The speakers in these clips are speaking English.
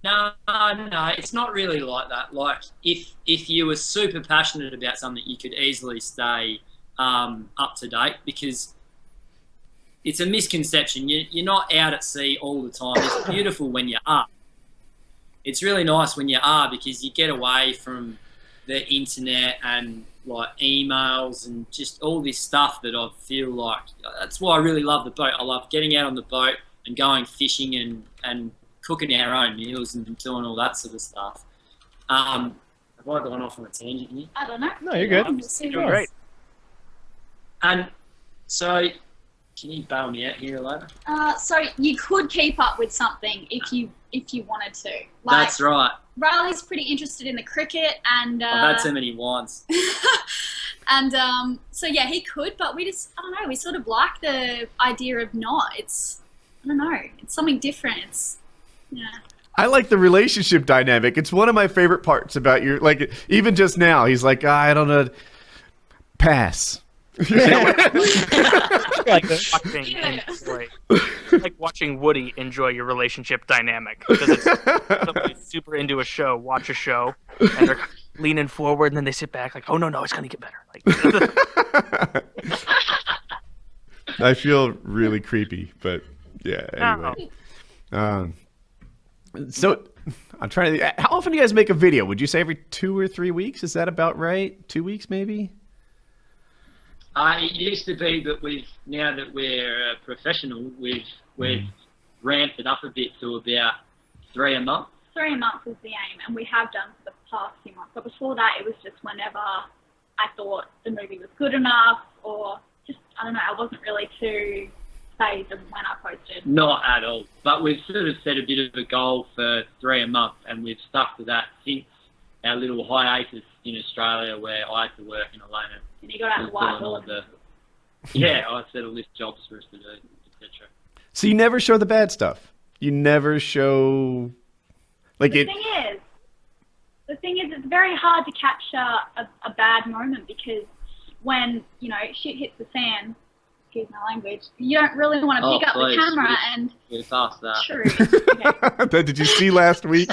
No, it's not really like that. Like if you were super passionate about something, you could easily stay up to date, because it's a misconception. You're not out at sea all the time. It's beautiful when you are. It's really nice when you are, because you get away from the internet and like emails and just all this stuff that I feel like, that's why I really love the boat. I love getting out on the boat and going fishing and cooking our own meals and doing all that sort of stuff. Have I gone off on a tangent here? I don't know. No, you're good. You're doing great. And so, can you bail me out here later? So you could keep up with something if you wanted to. That's right. Riley's pretty interested in the cricket, and I've had so many wines. and so yeah, he could, but we just, I don't know, we sort of like the idea of not. It's, I don't know, it's something different. It's, yeah. I like the relationship dynamic. It's one of my favorite parts about your, like, even just now, he's like, I don't know, pass. like watching Woody enjoy your relationship dynamic, because it's somebody's super into a show, watch a show, and they're leaning forward, and then they sit back like, oh no, it's gonna get better. Like, I feel really creepy, but yeah. Anyway, so I'm trying to. How often do you guys make a video? Would you say every 2 or 3 weeks? Is that about right? 2 weeks, maybe. It used to be, but now that we're professional, we've ramped it up a bit to about 3 a month. 3 a month is the aim, and we have done for the past few months. But before that, it was just whenever I thought the movie was good enough, or just, I don't know, I wasn't really too phased of when I posted. Not at all. But we've sort of set a bit of a goal for 3 a month, and we've stuck to that since our little hiatus in Australia, where I had to work in Elena. And you got out in Whitehall. Yeah, I set a list of jobs for us to do, etc. So you never show the bad stuff. You never show, like, the thing is, it's very hard to capture a bad moment, because when, you know, shit hits the fan, excuse my language, you don't really want to pick up the camera and... Get past that. True. Okay. Did you see last week?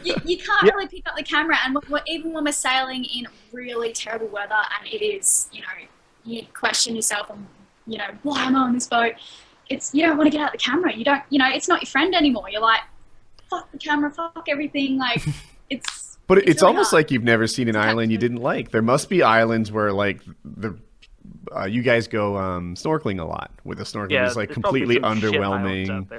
You can't really pick up the camera, and even when we're sailing in really terrible weather, and it is, you know, you question yourself and, you know, why am I on this boat? It's, you don't want to get out the camera. You don't, you know, it's not your friend anymore. You're like, fuck the camera, fuck everything. Like, it's. But it's really almost hard. like you've never seen an island you didn't like. There must be islands where, like, you guys go snorkeling a lot, where the snorkeling is like completely underwhelming.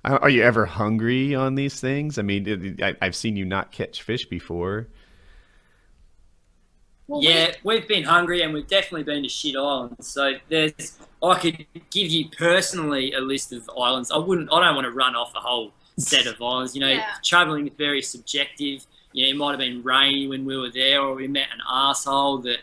Are you ever hungry on these things? I mean, I've seen you not catch fish before. Well, yeah, we've been hungry, and we've definitely been to shit islands. So I could give you personally a list of islands. I don't want to run off a whole set of islands. You know, traveling is very subjective. You know, it might have been rainy when we were there, or we met an arsehole that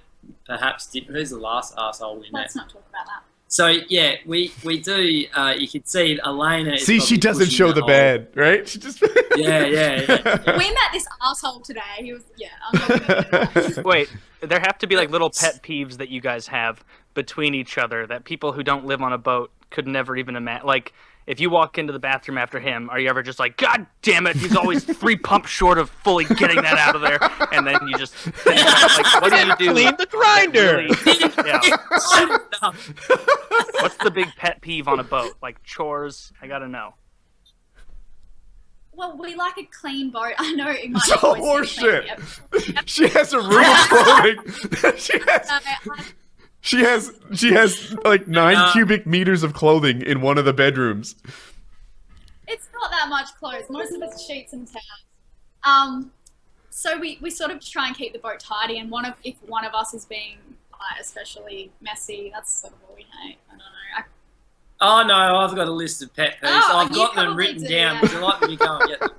perhaps didn't. Who's the last arsehole we met? Let's not talk about that. So yeah, we do. You could see Elena. See, she doesn't show the bad, right? She just. Yeah. We met this asshole today. He was, I'm not gonna do that. wait, there have to be like little pet peeves that you guys have between each other that people who don't live on a boat could never even imagine. Like, if you walk into the bathroom after him, are you ever just like, God damn it, he's always 3 pumps short of fully getting that out of there, and then you just like, what do you do? Clean the grinder. Really, what's the big pet peeve on a boat? Like chores? I gotta know. Well, we like a clean boat. I know it might It's all horseshit. She has a room of clothing. She has like 9 cubic meters of clothing in one of the bedrooms. It's not that much clothes. Most of it's sheets and towels. So we sort of try and keep the boat tidy, and if one of us is being especially messy, that's sort of what we hate. I don't know. Oh no, I've got a list of pet peeves. I've got them written down. Yeah. Would you like me to go and get them?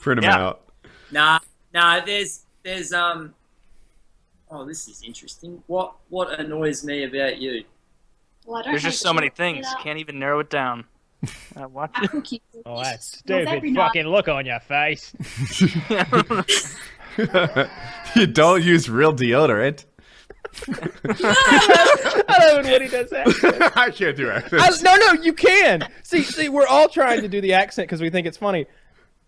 Print them out. Nah. There's Oh, this is interesting. What annoys me about you? Well, I don't There's just so many things. Can't even narrow it down. Watch it. Oh, that stupid fucking look on your face. You don't use real deodorant. I doing when he does accents. I can't do accents. No, you can. See, we're all trying to do the accent because we think it's funny.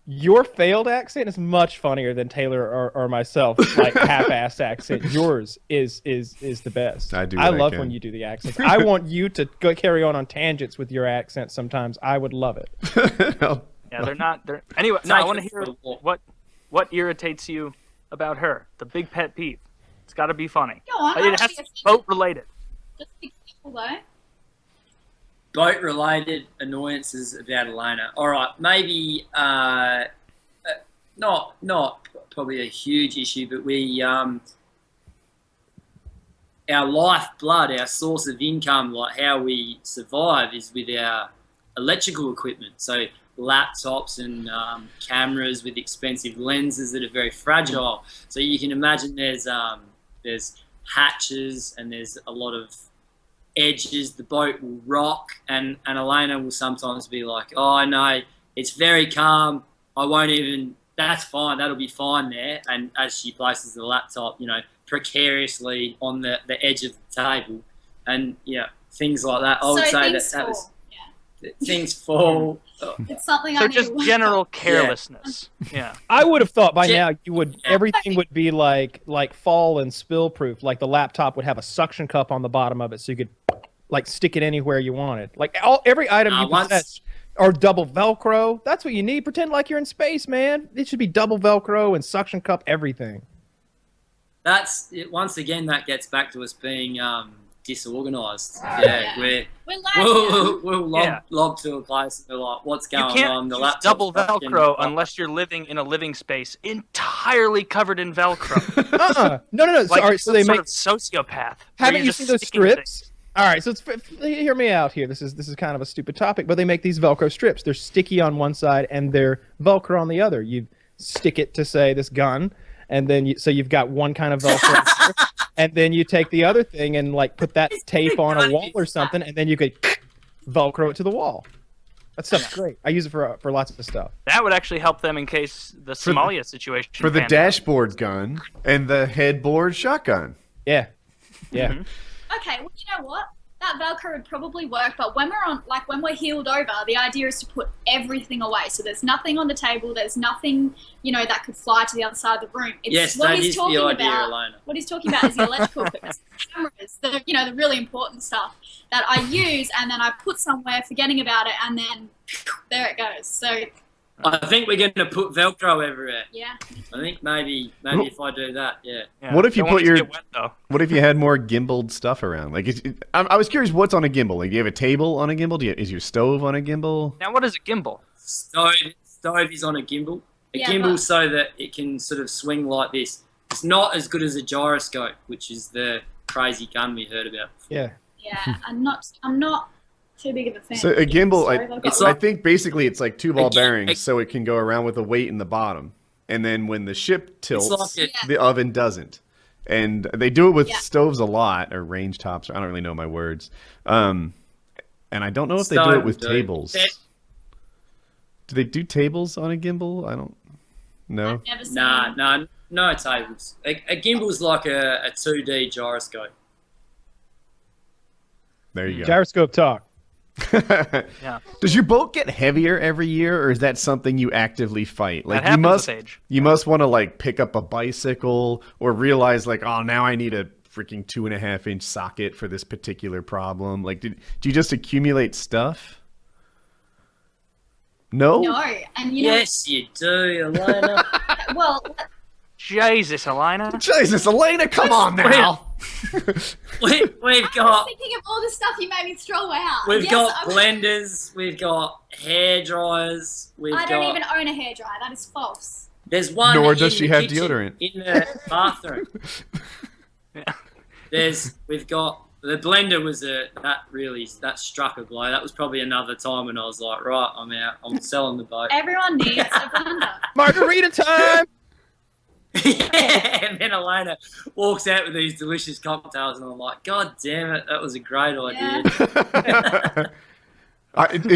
Your failed accent is much funnier than Taylor or myself, like half-assed accent. Yours is the best. I love when you do the accents. I want you to go carry on tangents with your accent sometimes. I would love it. Yeah, they're not. Anyway. No, I want to hear what irritates you about her. The big pet peeve. It's got to be funny. Go on. It has to be boat related. Just be careful though. Boat-related annoyances about Elena. All right, maybe not probably a huge issue, but we our lifeblood, our source of income, like how we survive, is with our electrical equipment. So laptops and cameras with expensive lenses that are very fragile. So you can imagine there's hatches and there's a lot of edges. The boat will rock, and Elena will sometimes be like, oh no, it's very calm, I won't even, that's fine, that'll be fine there. And as she places the laptop, precariously on the edge of the table, and things like that. I would say that was things fall. It's something So I need to just work general on. carelessness. Yeah. I would have thought by now everything would be like fall and spill proof. Like the laptop would have a suction cup on the bottom of it, so you could stick it anywhere you wanted. Like every item you possess or double Velcro. That's what you need. Pretend like you're in space, man. It should be double Velcro and suction cup everything. That's it. Once again, that gets back to us being disorganized. Yeah, we'll log to a place and we're like, what's going on? You can't double Velcro unless you're living in a living space entirely covered in Velcro. No. Like, All right, so they make sociopath. Haven't you seen those strips? All right, so hear me out here. This is kind of a stupid topic, but they make these Velcro strips. They're sticky on one side and they're Velcro on the other. You stick it to, say, this gun, and then you've got one kind of Velcro strip, and then you take the other thing and put that tape on a wall or something, and then you could Velcro it to the wall. That stuff's great. I use it for lots of stuff. That would actually help them in case the Somalia situation. For the dashboard gun and the headboard shotgun. Yeah. Mm-hmm. Okay, well, you know what? That Velcro would probably work, but when we're healed over, the idea is to put everything away. So there's nothing on the table, there's nothing, that could fly to the other side of the room. Yes, that is the idea, Elena. What he's talking about is the electrical equipment, cameras, the really important stuff that I use and then I put somewhere forgetting about it, and then there it goes. So I think we're going to put Velcro everywhere. yeah. I think maybe if I do that, yeah. What if you Don't want put it to get wet, though. What if you had more gimbaled stuff around? I was curious, what's on a gimbal? Like, do you have a table on a gimbal? Is your stove on a gimbal? Now, what is a gimbal? Stove is on a gimbal. Gimbal so that it can sort of swing like this. It's not as good as a gyroscope, which is the crazy gun we heard about before. Yeah. Yeah, I'm not too big of a fan. So a gimbal, I think basically it's like two ball bearings, so it can go around with a weight in the bottom. And then when the ship tilts, the oven doesn't. And they do it with stoves a lot, or range tops. I don't really know my words. And I don't know if they do it with tables. Do they do tables on a gimbal? I don't know. I've never seen No tables. A gimbal's like a 2D gyroscope. There you go. Gyroscope talk. Yeah. Does your boat get heavier every year, or is that something you actively fight? Like, that happens with age. You must want to pick up a bicycle or realize oh, now I need a freaking 2.5-inch socket for this particular problem. Like, do you just accumulate stuff? No. No, and yes, you do, Elena. well, Jesus, Elena. Jesus, Elena, come on now. We've got. I'm thinking of all the stuff you made me throw out. We've got blenders. We've got hair dryers. I don't even own a hairdryer. That is false. There's one. Nor does in she the have kitchen, deodorant in the bathroom. We've got the blender that struck a blow. That was probably another time when I was like, right, I'm out. I'm selling the boat. Everyone needs a blender. Margarita time. Yeah, and then Elena walks out with these delicious cocktails, and I'm like, God damn it, that was a great idea.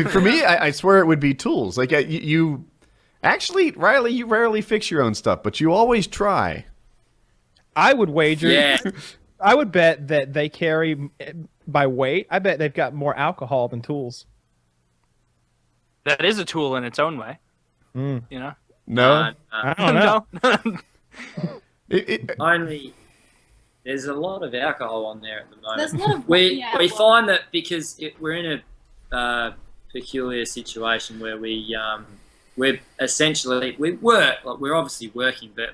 For me, I swear it would be tools. Like you, actually, Riley, you rarely fix your own stuff, but you always try. I would wager. Yeah. I would bet that they carry by weight, I bet they've got more alcohol than tools. That is a tool in its own way. Mm. You know? No, I don't know. Only there's a lot of alcohol on there at the moment. There's a lot of we find that because we're in a peculiar situation where we're essentially we work, like we're obviously working, but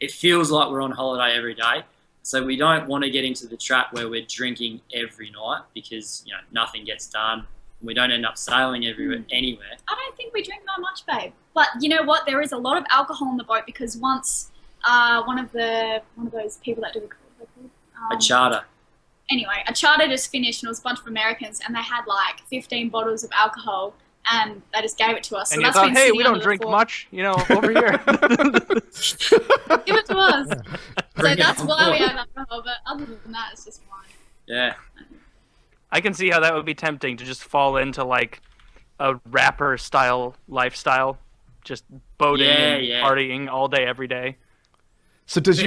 it feels like we're on holiday every day. So we don't want to get into the trap where we're drinking every night because nothing gets done. And we don't end up sailing anywhere. I don't think we drink that much, babe. But you know what? There is a lot of alcohol on the boat because once one of those people that do the a charter. Anyway, a charter just finished and it was a bunch of Americans and they had like 15 bottles of alcohol and they just gave it to us. And so you thought, hey, we don't drink much, over here. Give it to us. So that's why we have alcohol, but other than that, it's just wine. Yeah. I can see how that would be tempting to just fall into like a rapper style lifestyle, just boating and partying all day, every day. So does your